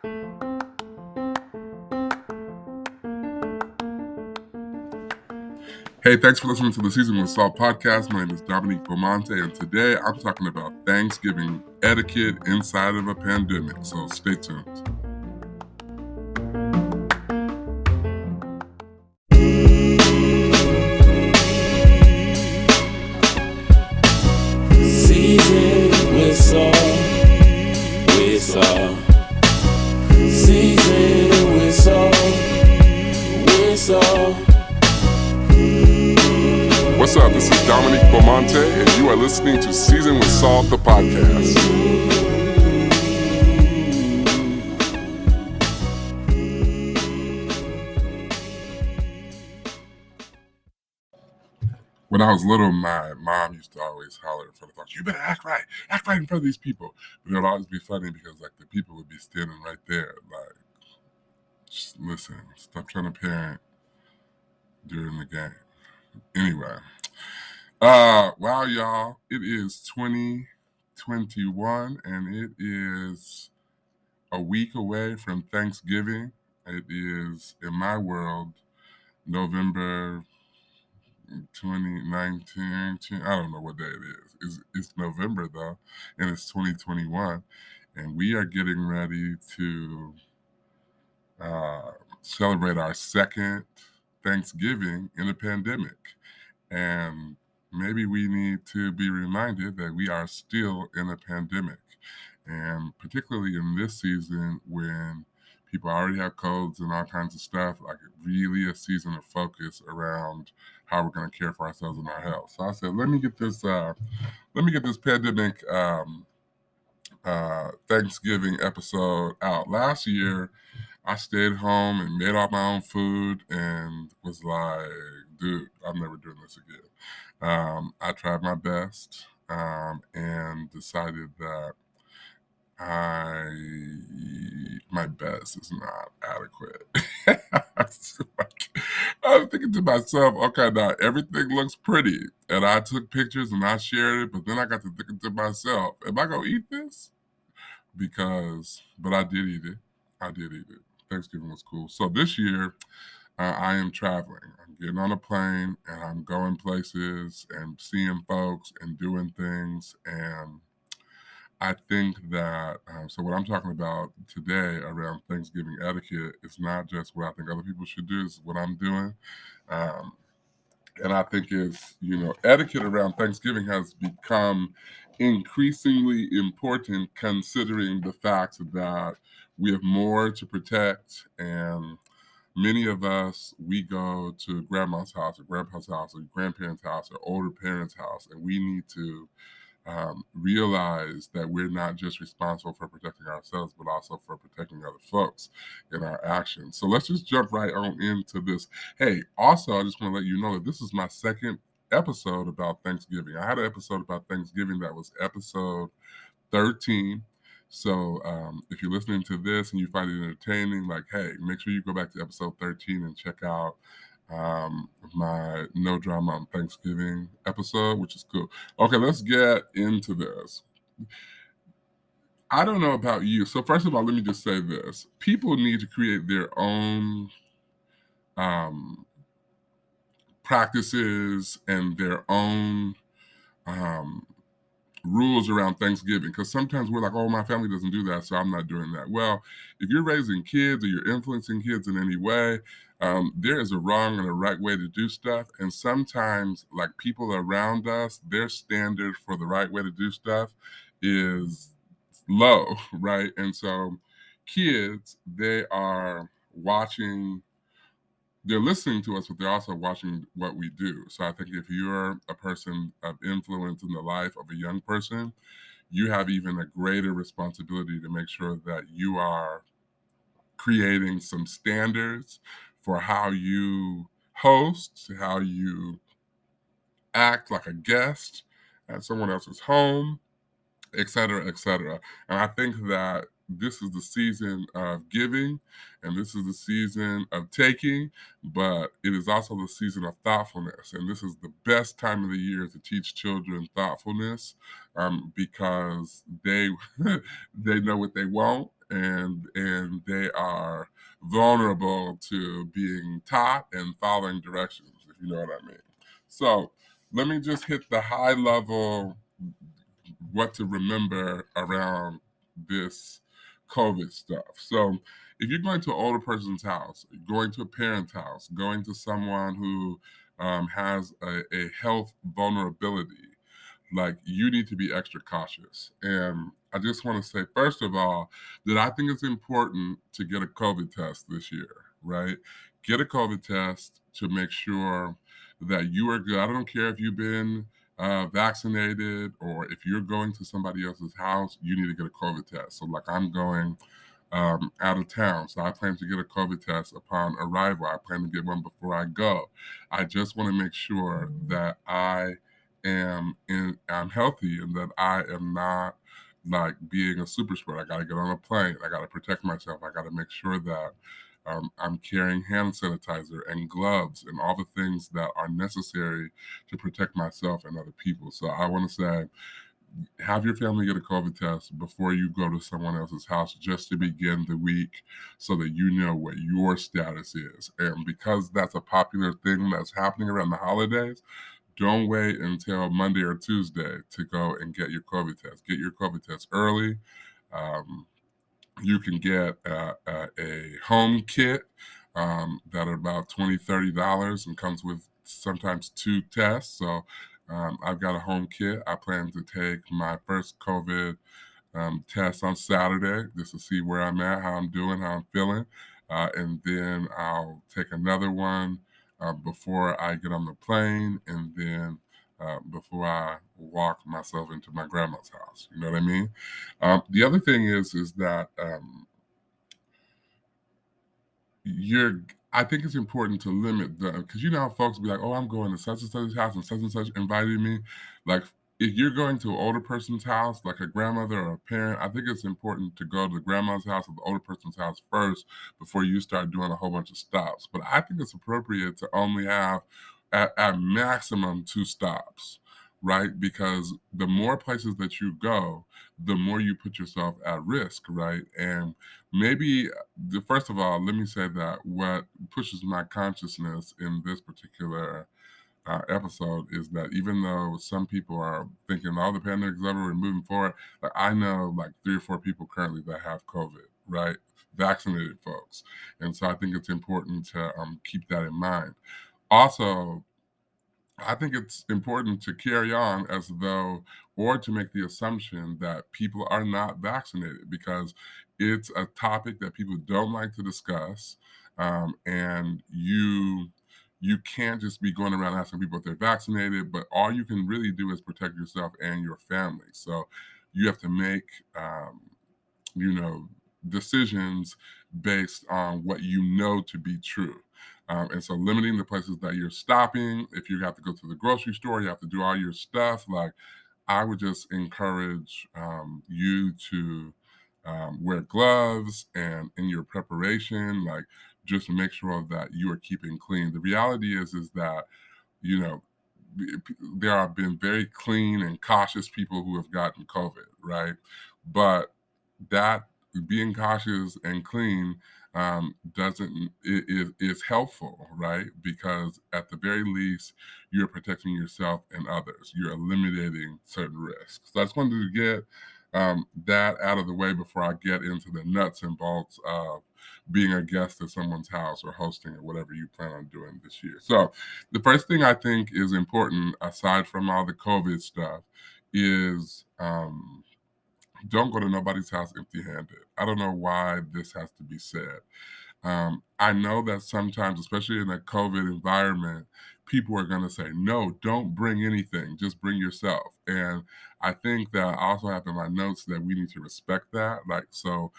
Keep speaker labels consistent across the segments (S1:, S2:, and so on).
S1: Hey, thanks for listening to the Season with Salt podcast. My name is Dominique, and today I'm talking about Thanksgiving etiquette inside of a pandemic, so stay tuned.
S2: Season with salt, season with salt.
S1: What's up? This is Dominique Beaumonte, and you are listening to Season with Salt, the podcast. When I was little, my mom used to always holler in front of folks, "You better act right in front of these people." But it would always be funny because the people would be standing right there, just listen, stop trying to parent during the game. Anyway, wow, y'all, it is 2021, and it is a week away from Thanksgiving. It is, in my world, November 2019. I don't know what day it is. It's November, though, and it's 2021, and we are getting ready to celebrate our second Thanksgiving in a pandemic. And maybe we need to be reminded that we are still in a pandemic. And particularly in this season when people already have codes and all kinds of stuff, really a season of focus around how we're going to care for ourselves and our health. So I said, let me get this pandemic Thanksgiving episode out. Last year, I stayed home and made all my own food and was like, dude, I'm never doing this again. I tried my best and decided that my best is not adequate. I was thinking to myself, okay, now everything looks pretty. And I took pictures and I shared it, but then I got to thinking to myself, am I going to eat this? But I did eat it. Thanksgiving was cool. So this year, I am traveling. I'm getting on a plane and I'm going places and seeing folks and doing things. And I think that, so what I'm talking about today around Thanksgiving etiquette is not just what I think other people should do, it's what I'm doing. And I think etiquette around Thanksgiving has become increasingly important considering the fact that we have more to protect, and many of us, we go to grandma's house or grandpa's house or grandparents' house or older parents' house, and we need to realize that we're not just responsible for protecting ourselves, but also for protecting other folks in our actions. So let's just jump right on into this. Hey, also, I just want to let you know that this is my second episode about Thanksgiving. I had an episode about Thanksgiving that was episode 13. So if you're listening to this and you find it entertaining, hey, make sure you go back to episode 13 and check out my No Drama on Thanksgiving episode, which is cool. Okay, let's get into this. I don't know about you. So first of all, let me just say this. People need to create their own practices and their own rules around Thanksgiving, because sometimes we're like, oh, my family doesn't do that, so I'm not doing that. Well, if you're raising kids or you're influencing kids in any way, there is a wrong and a right way to do stuff. And sometimes, people around us, their standard for the right way to do stuff is low, right? And so kids, they are watching, they're listening to us, but they're also watching what we do. So I think if you're a person of influence in the life of a young person, you have even a greater responsibility to make sure that you are creating some standards for how you host, how you act like a guest at someone else's home, et cetera, et cetera. And I think that this is the season of giving and this is the season of taking, but it is also the season of thoughtfulness. And this is the best time of the year to teach children thoughtfulness because they they know what they want and they are vulnerable to being taught and following directions, if you know what I mean. So let me just hit the high level what to remember around this COVID stuff. So, if you're going to an older person's house, going to a parent's house, going to someone who has a health vulnerability, like you need to be extra cautious. And I just want to say, first of all, that I think it's important to get a COVID test this year, right? Get a COVID test to make sure that you are good. I don't care if you've been vaccinated or if you're going to somebody else's house, you need to get a COVID test. So, like, I'm going out of town. So I plan to get a COVID test upon arrival. I plan to get one before I go. I just want to make sure that I'm healthy and that I am not like being a super spreader. I got to get on a plane. I got to protect myself. I got to make sure that I'm carrying hand sanitizer and gloves and all the things that are necessary to protect myself and other people. So I want to say, have your family get a COVID test before you go to someone else's house just to begin the week so that you know what your status is. And because that's a popular thing that's happening around the holidays, don't wait until Monday or Tuesday to go and get your COVID test. Get your COVID test early. Um, you can get a home kit that are about $20, $30 and comes with sometimes 2 tests. So I've got a home kit. I plan to take my first COVID test on Saturday just to see where I'm at, how I'm doing, how I'm feeling. And then I'll take another one before I get on the plane and then before I walk myself into my grandma's house. You know what I mean? The other thing is that you're I think it's important to limit the because you know how folks be like, oh, I'm going to such and such house and such invited me. Like if you're going to an older person's house, like a grandmother or a parent, I think it's important to go to the grandma's house or the older person's house first before you start doing a whole bunch of stops. But I think it's appropriate to only have at maximum 2 stops, right? Because the more places that you go, the more you put yourself at risk, right? And maybe first of all, let me say that what pushes my consciousness in this particular episode is that even though some people are thinking, "Oh, the pandemic's over, we're moving forward," like I know like 3 or 4 people currently that have COVID, right? Vaccinated folks, and so I think it's important to keep that in mind. Also, I think it's important to carry on as though, or to make the assumption that people are not vaccinated because it's a topic that people don't like to discuss, and you can't just be going around asking people if they're vaccinated. But all you can really do is protect yourself and your family. So you have to make you know, decisions based on what you know to be true. And so limiting the places that you're stopping, if you have to go to the grocery store, you have to do all your stuff. Like I would just encourage you to wear gloves and in your preparation, like just make sure that you are keeping clean. The reality is that, you know, there have been very clean and cautious people who have gotten COVID, right? But that being cautious and clean doesn't is helpful, right? Because at the very least, you're protecting yourself and others. You're eliminating certain risks. So I just wanted to get that out of the way before I get into the nuts and bolts of being a guest at someone's house or hosting or whatever you plan on doing this year. So the first thing I think is important, aside from all the COVID stuff, is don't go to nobody's house empty-handed. I don't know why this has to be said. I know that sometimes, especially in a COVID environment, people are going to say, no, don't bring anything, just bring yourself. And I think that I also have in my notes that we need to respect that. Like, so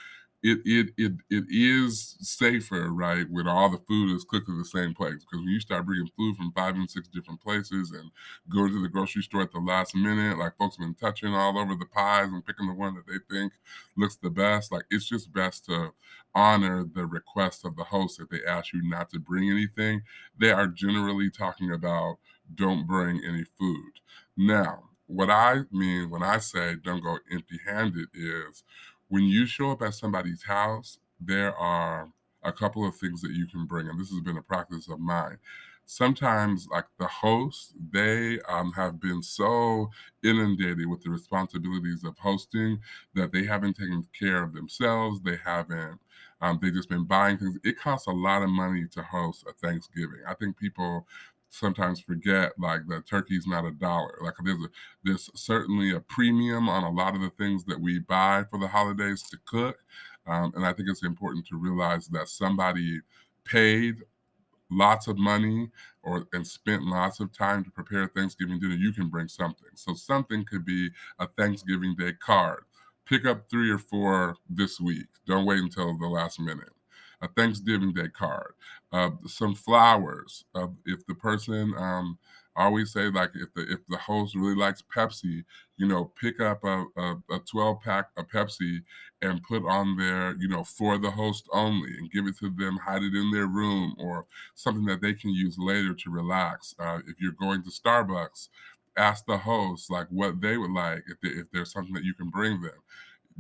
S1: it is safer, right, when all the food is cooked in the same place. Because when you start bringing food from 5 and 6 different places and go to the grocery store at the last minute, like folks have been touching all over the pies and picking the one that they think looks the best. Like it's just best to honor the request of the host if they ask you not to bring anything. They are generally talking about don't bring any food. Now, what I mean when I say don't go empty handed is when you show up at somebody's house, there are a couple of things that you can bring, and this has been a practice of mine. Sometimes, like the host, they have been so inundated with the responsibilities of hosting that they haven't taken care of themselves. They haven't. They just been buying things. It costs a lot of money to host a Thanksgiving. I think people sometimes forget like that turkey's not $1. Like there's certainly a premium on a lot of the things that we buy for the holidays to cook. And I think it's important to realize that somebody paid lots of money and spent lots of time to prepare Thanksgiving dinner. You can bring something. So something could be a Thanksgiving Day card. Pick up 3 or 4 this week. Don't wait until the last minute. A Thanksgiving Day card, some flowers. If the person, I always say like if the host really likes Pepsi, pick up a 12 pack of Pepsi and put on there, for the host only, and give it to them, hide it in their room, or something that they can use later to relax. If you're going to Starbucks, ask the host like what they would like if there's something that you can bring them.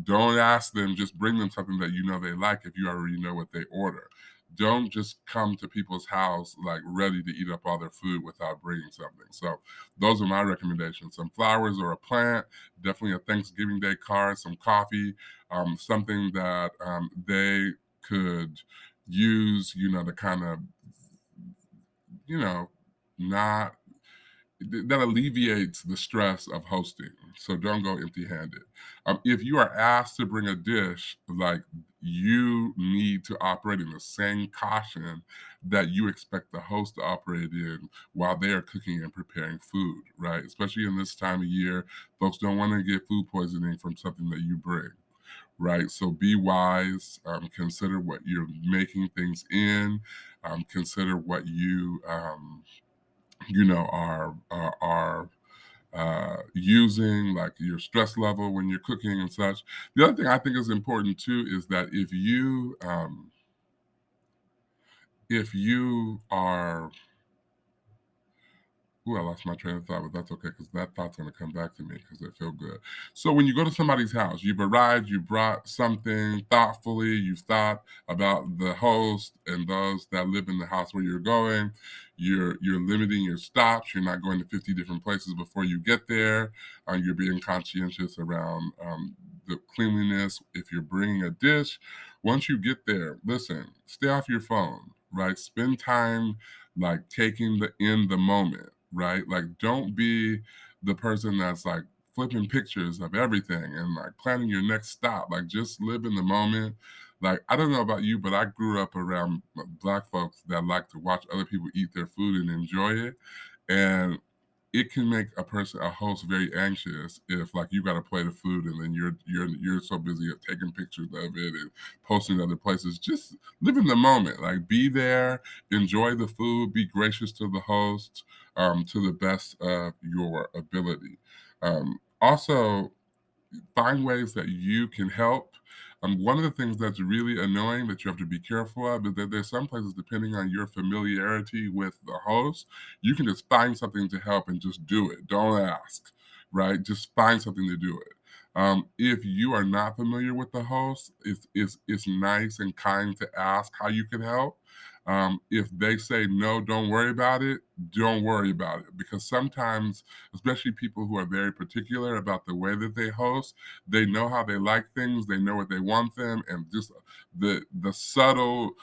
S1: Don't ask them, just bring them something that you know they like if you already know what they order. Don't just come to people's house like ready to eat up all their food without bringing something. So those are my recommendations. Some flowers or a plant, definitely a Thanksgiving Day card, some coffee, something that they could use, to kind of, not that alleviates the stress of hosting. So don't go empty handed. If you are asked to bring a dish, like you need to operate in the same caution that you expect the host to operate in while they are cooking and preparing food, right? Especially in this time of year, folks don't want to get food poisoning from something that you bring. Right, so be wise. Consider what you're making things in. Consider what are using, like your stress level when you're cooking and such. The other thing I think is important too is that if you are Ooh, I lost my train of thought, but that's okay because that thought's going to come back to me because it feel good. So when you go to somebody's house, you've arrived, you brought something thoughtfully, you've thought about the host and those that live in the house where you're going. You're limiting your stops. You're not going to 50 different places before you get there. You're being conscientious around the cleanliness. If you're bringing a dish, once you get there, listen, stay off your phone, right? Spend time like taking in the moment, right? Like don't be the person that's like flipping pictures of everything and like planning your next stop. Like just live in the moment. Like I don't know about you, but I grew up around Black folks that like to watch other people eat their food and enjoy it. And it can make a host very anxious if like you got to plate of food and then you're so busy at taking pictures of it and posting other places. Just live in the moment, like be there, enjoy the food, be gracious to the host, to the best of your ability. Also, find ways that you can help. One of the things that's really annoying that you have to be careful of is that there's some places, depending on your familiarity with the host, you can just find something to help and just do it. Don't ask, right? Just find something to do it. If you are not familiar with the host, it's nice and kind to ask how you can help. If they say no, don't worry about it. Don't worry about it because sometimes, especially people who are very particular about the way that they host, they know how they like things, they know what they want them, and just the subtle,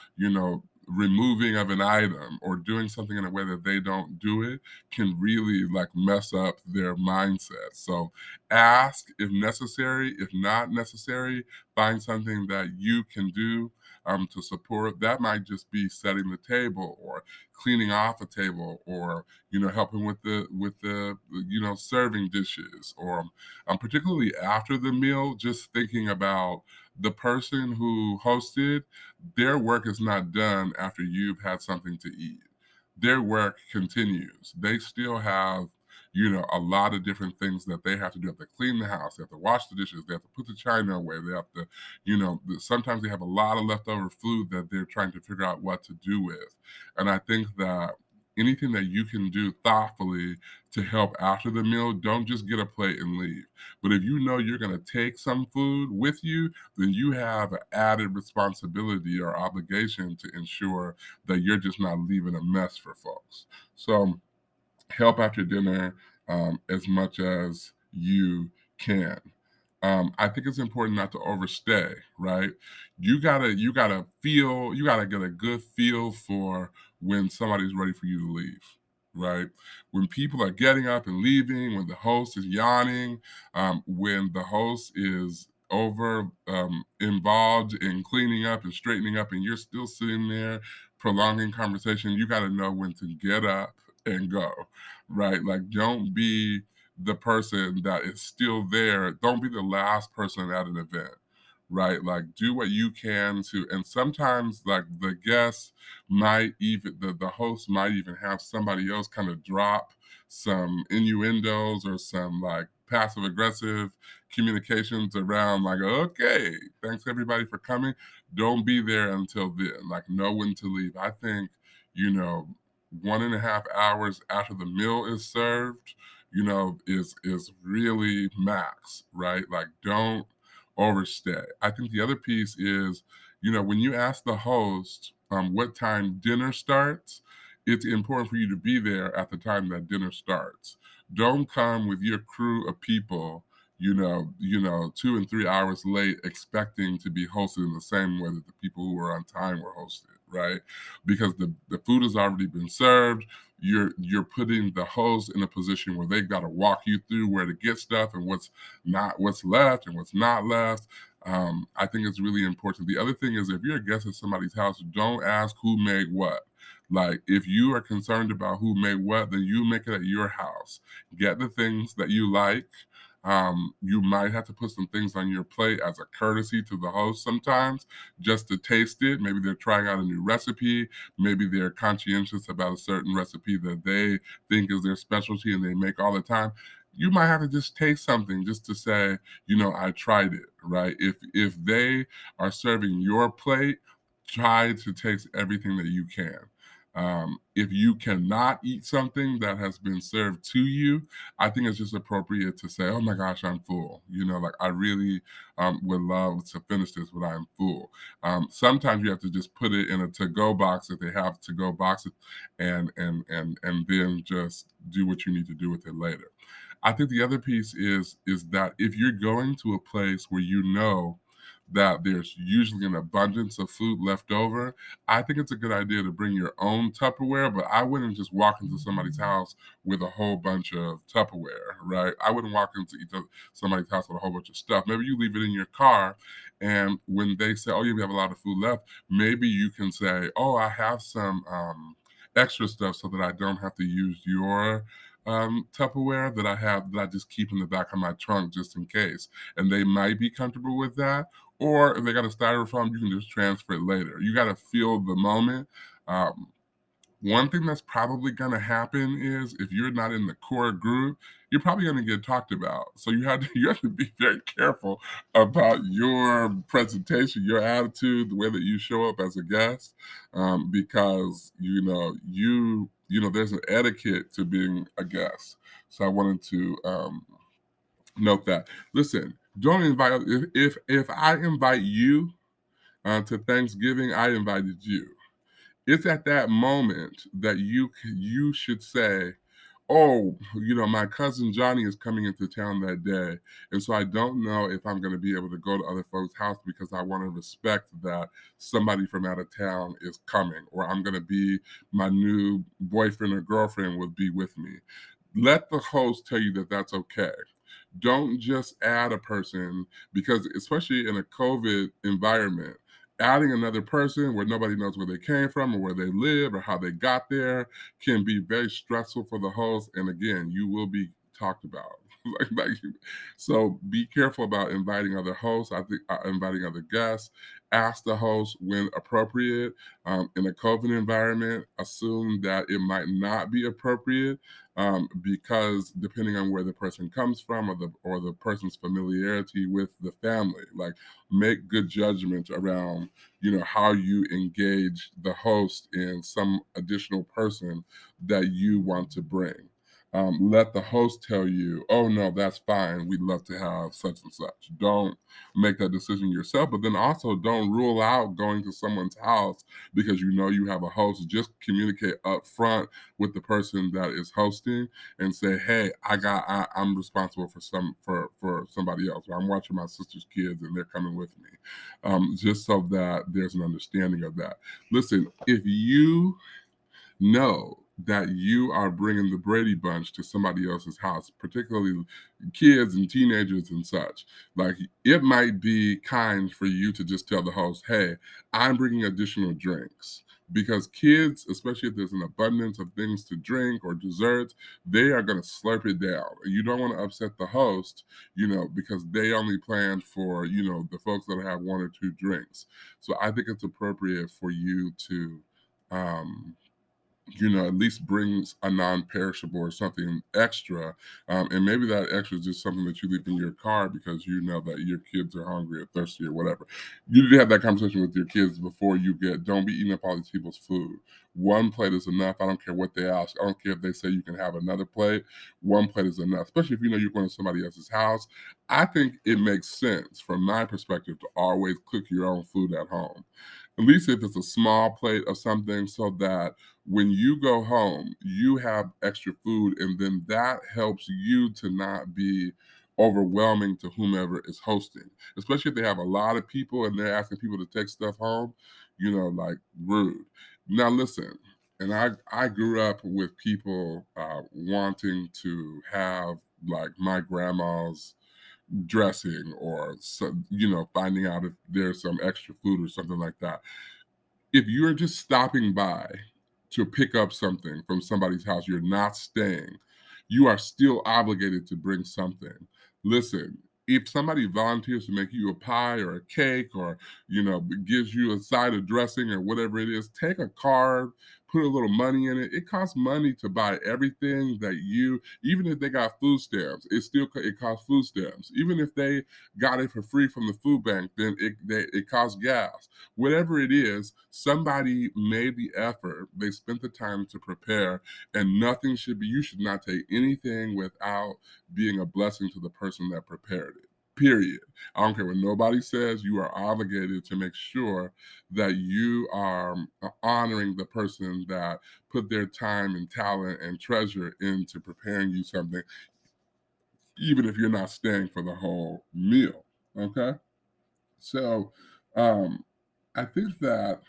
S1: removing of an item or doing something in a way that they don't do it can really like mess up their mindset. So ask if necessary. If not necessary, find something that you can do to support. That might just be setting the table or cleaning off a table or helping with the serving dishes or particularly after the meal, just thinking about the person who hosted. Their work is not done after you've had something to eat. Their work continues. They still have a lot of different things that they have to do. They have to clean the house, they have to wash the dishes, they have to put the china away, they have to, sometimes they have a lot of leftover food that they're trying to figure out what to do with. And I think that anything that you can do thoughtfully to help after the meal, don't just get a plate and leave. But if you know you're going to take some food with you, then you have an added responsibility or obligation to ensure that you're just not leaving a mess for folks. So help after dinner as much as you can. I think it's important not to overstay, right? You gotta get a good feel for when somebody's ready for you to leave, right? When people are getting up and leaving, when the host is yawning, when the host is over involved in cleaning up and straightening up, and you're still sitting there prolonging conversation, you got to know when to get up and go, right? Like, don't be the person that is still there. Don't be the last person at an event, right? Like, do what you can to, and sometimes, like, the guests might even, the host might even have somebody else kind of drop some innuendos or some like passive aggressive communications around, like, okay, thanks everybody for coming. Don't be there until then. Like, know when to leave. I think, you know, 1.5 hours after the meal is served, is really max, right? Like, don't overstay. I think the other piece is, when you ask the host what time dinner starts, it's important for you to be there at the time that dinner starts. Don't come with your crew of people, 2 and 3 hours late, expecting to be hosted in the same way that the people who were on time were hosted, right? Because the food has already been served. You're putting the host in a position where they've got to walk you through where to get stuff and what's left and what's not left. I think it's really important. The other thing is, if you're a guest at somebody's house, don't ask who made what. Like, if you are concerned about who made what, then you make it at your house. Get the things that you like. You might have to put some things on your plate as a courtesy to the host sometimes, just to taste it. Maybe they're trying out a new recipe. Maybe they're conscientious about a certain recipe that they think is their specialty and they make all the time. You might have to just taste something just to say, I tried it, right? If they are serving your plate, try to taste everything that you can. If you cannot eat something that has been served to you, I think it's just appropriate to say, "Oh my gosh, I'm full." Like, I really would love to finish this, but I'm full. Sometimes you have to just put it in a to-go box if they have to-go boxes, and then just do what you need to do with it later. I think the other piece is that if you're going to a place where you know that there's usually an abundance of food left over, I think it's a good idea to bring your own Tupperware, but I wouldn't just walk into somebody's house with a whole bunch of Tupperware, right? I wouldn't walk into somebody's house with a whole bunch of stuff. Maybe you leave it in your car, and when they say, "Oh, yeah, we have a lot of food left," maybe you can say, "Oh, I have some extra stuff so that I don't have to use your Tupperware that I just keep in the back of my trunk just in case." And they might be comfortable with that. Or if they got a styrofoam, you can just transfer it later. You got to feel the moment. Um, One thing that's probably going to happen is, if you're not in the core group, you're probably going to get talked about. So you have to be very careful about your presentation, your attitude, the way that you show up as a guest, because there's an etiquette to being a guest. So I wanted to note that. Listen, don't invite if I invite you to Thanksgiving, I invited you. It's at that moment that you should say, "Oh, my cousin Johnny is coming into town that day, and so I don't know if I'm going to be able to go to other folks' house because I want to respect that somebody from out of town is coming, or I'm going to be my new boyfriend or girlfriend will be with me." Let the host tell you that that's okay. Don't just add a person, because especially in a COVID environment, adding another person where nobody knows where they came from or where they live or how they got there can be very stressful for the host. And again, you will be talked about. So be careful about inviting other hosts. I think inviting other guests. Ask the host when appropriate. In a COVID environment, assume that it might not be appropriate because depending on where the person comes from or the person's familiarity with the family, like make good judgment around how you engage the host and some additional person that you want to bring. Let the host tell you, oh no, that's fine, we'd love to have such and such. Don't make that decision yourself, but then also don't rule out going to someone's house because you have a host. Just communicate up front with the person that is hosting and say, hey, I'm responsible for somebody else, or I'm watching my sister's kids and they're coming with me, just so that there's an understanding of that. Listen, if you know that you are bringing the Brady Bunch to somebody else's house, particularly kids and teenagers and such. Like, it might be kind for you to just tell the host, hey, I'm bringing additional drinks. Because kids, especially if there's an abundance of things to drink or desserts, they are going to slurp it down. And you don't want to upset the host, because they only planned for, the folks that have one or two drinks. So I think it's appropriate for you to, um, at least brings a non-perishable or something extra, and maybe that extra is just something that you leave in your car because you know that your kids are hungry or thirsty or whatever. You need to have that conversation with your kids before don't be eating up all these people's food. One plate is enough. I don't care what they ask. I don't care if they say you can have another plate. One plate is enough, especially if you're going to somebody else's house. I think it makes sense from my perspective to always cook your own food at home, at least if it's a small plate of something, so that when you go home, you have extra food, and then that helps you to not be overwhelming to whomever is hosting, especially if they have a lot of people and they're asking people to take stuff home, like rude. Now, listen, and I grew up with people wanting to have like my grandma's dressing, or finding out if there's some extra food or something like that. If you're just stopping by to pick up something from somebody's house, you're not staying, you are still obligated to bring something. Listen, if somebody volunteers to make you a pie or a cake, or gives you a side of dressing or whatever it is, take a card, put a little money in it. It costs money to buy everything that even if they got food stamps, it costs food stamps. Even if they got it for free from the food bank, then it costs gas. Whatever it is, somebody made the effort, they spent the time to prepare, and you should not take anything without being a blessing to the person that prepared it. Period. I don't care what nobody says, you are obligated to make sure that you are honoring the person that put their time and talent and treasure into preparing you something, even if you're not staying for the whole meal. Okay? So, um, I think that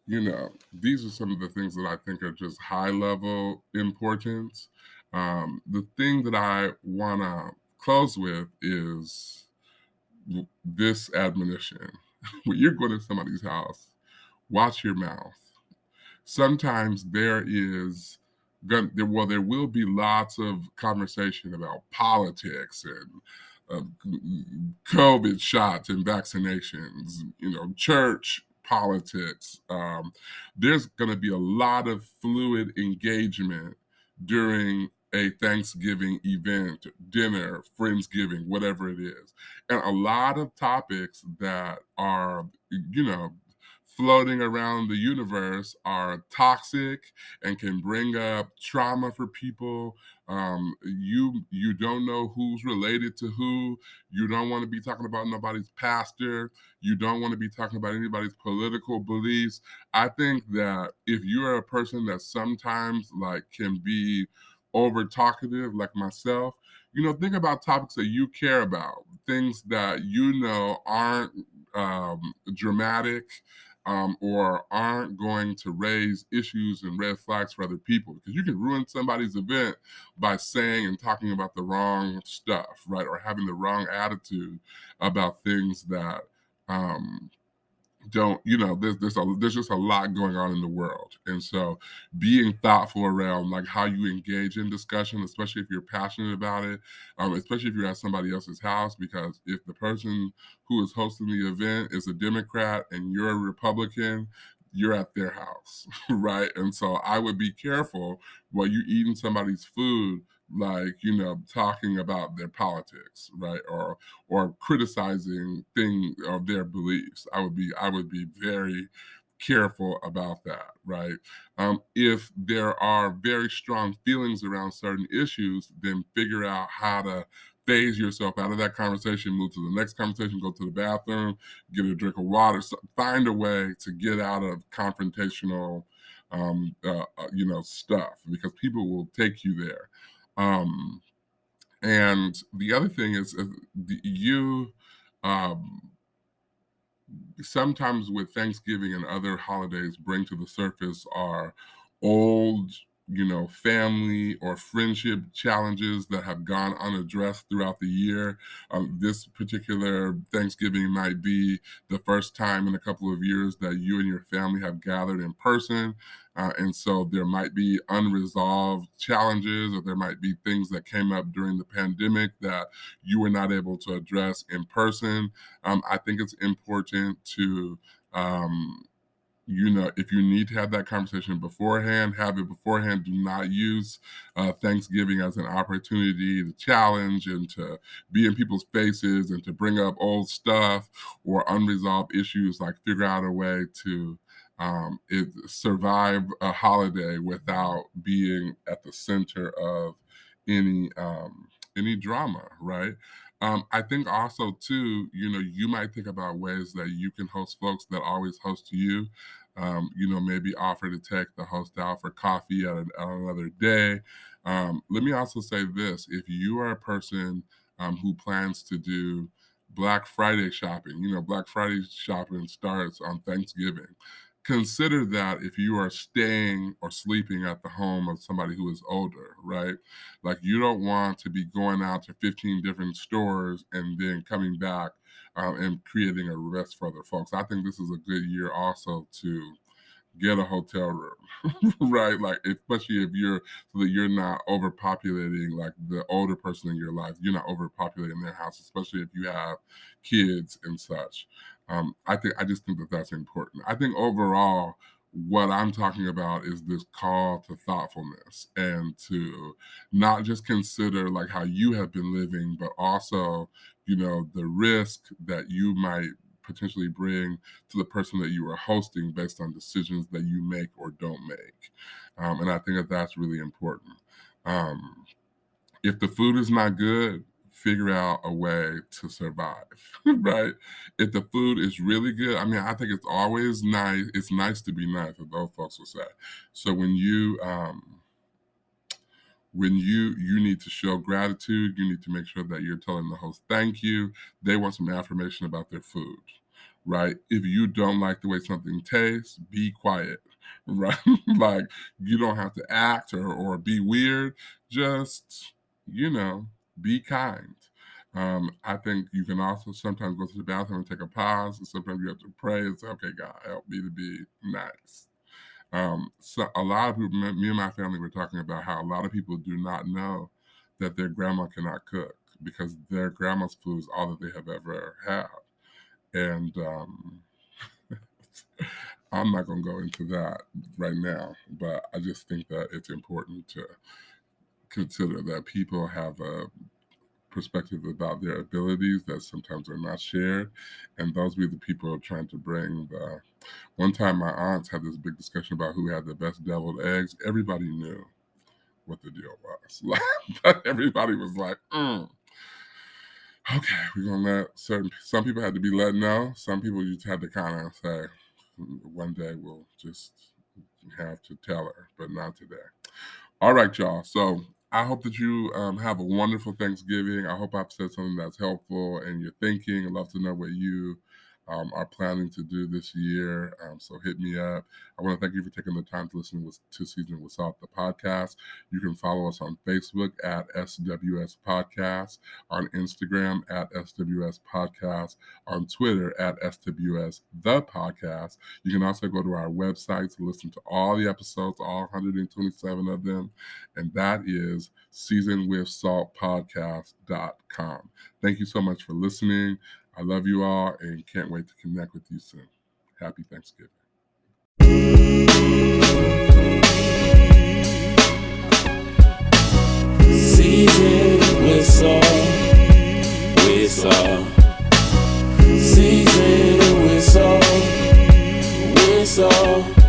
S1: these are some of the things that I think are just high level importance. The thing that I want to close with is this admonition. When you're going to somebody's house, watch your mouth. Sometimes there will be lots of conversation about politics and COVID shots and vaccinations, church politics. There's going to be a lot of fluid engagement during a Thanksgiving event, dinner, Friendsgiving, whatever it is. And a lot of topics that are, floating around the universe are toxic and can bring up trauma for people. You don't know who's related to who. You don't want to be talking about nobody's pastor. You don't want to be talking about anybody's political beliefs. I think that if you're a person that sometimes like can be over talkative like myself, think about topics that you care about, things that aren't dramatic, or aren't going to raise issues and red flags for other people, because you can ruin somebody's event by saying and talking about the wrong stuff, right? Or having the wrong attitude about things that don't, there's just a lot going on in the world, and so being thoughtful around like how you engage in discussion, especially if you're passionate about it, especially if you're at somebody else's house, because if the person who is hosting the event is a Democrat and you're a Republican, you're at their house. Right? And so I would be careful while you're eating somebody's food, like, talking about their politics, right? Or criticizing things of their beliefs. I would be very careful about that, right? If there are very strong feelings around certain issues, then figure out how to phase yourself out of that conversation, move to the next conversation, go to the bathroom, get a drink of water, find a way to get out of confrontational, stuff, because people will take you there. Um, and the other thing is, you, um, sometimes with Thanksgiving and other holidays, bring to the surface are old, family or friendship challenges that have gone unaddressed throughout the year. This particular Thanksgiving might be the first time in a couple of years that you and your family have gathered in person. And so there might be unresolved challenges, or there might be things that came up during the pandemic that you were not able to address in person. I think it's important to, if you need to have that conversation beforehand, have it beforehand. Do not use Thanksgiving as an opportunity to challenge and to be in people's faces and to bring up old stuff or unresolved issues. Like, figure out a way to survive a holiday without being at the center of any drama, right? I think also too, you might think about ways that you can host folks that always host you. Maybe offer to take the host out for coffee at another day. Let me also say this: if you are a person who plans to do Black Friday shopping, Black Friday shopping starts on Thanksgiving. Consider that if you are staying or sleeping at the home of somebody who is older, right? Like, you don't want to be going out to 15 different stores and then coming back and creating a risk for other folks. I think this is a good year also to get a hotel room, right? Like, especially if so that you're not overpopulating like the older person in your life. You're not overpopulating their house, especially if you have kids and such. I just think that that's important. I think overall, what I'm talking about is this call to thoughtfulness and to not just consider like how you have been living, but also, the risk that you might potentially bring to the person that you are hosting based on decisions that you make or don't make. And I think that that's really important. Um, if the food is not good, figure out a way to survive, right? If the food is really good, I mean, I think it's always nice. It's nice to be nice, as those folks will say. So when you need to show gratitude, you need to make sure that you're telling the host thank you. They want some affirmation about their food, right? If you don't like the way something tastes, be quiet, right? Like, you don't have to act or be weird. Just, you know, be kind. I think you can also sometimes go to the bathroom and take a pause, and sometimes you have to pray and say, "Okay, God, help me to be nice." So a lot of people, me and my family were talking about how a lot of people do not know that their grandma cannot cook because their grandma's food is all that they have ever had. And I'm not going to go into that right now, but I just think that it's important to consider that people have a perspective about their abilities that sometimes are not shared, and those be the people who are trying to bring the. One time, my aunts had this big discussion about who had the best deviled eggs. Everybody knew what the deal was. But everybody was like, okay, we're gonna let some people had to be let know. Some people just had to kind of say, one day we'll just have to tell her, but not today. All right, y'all. So I hope that you have a wonderful Thanksgiving. I hope I've said something that's helpful and you're thinking. I'd love to know what you are planning to do this year. So hit me up. I want to thank you for taking the time to listen to Season with Salt, the podcast. You can follow us on Facebook at SWS Podcast, on Instagram at SWS Podcast, on Twitter at SWS The Podcast. You can also go to our website to listen to all the episodes, all 127 of them, and that is seasonwithsaltpodcast.com. Thank you so much for listening. I love you all and can't wait to connect with you soon. Happy Thanksgiving.
S2: Season with salt, with salt. Season with salt, with salt.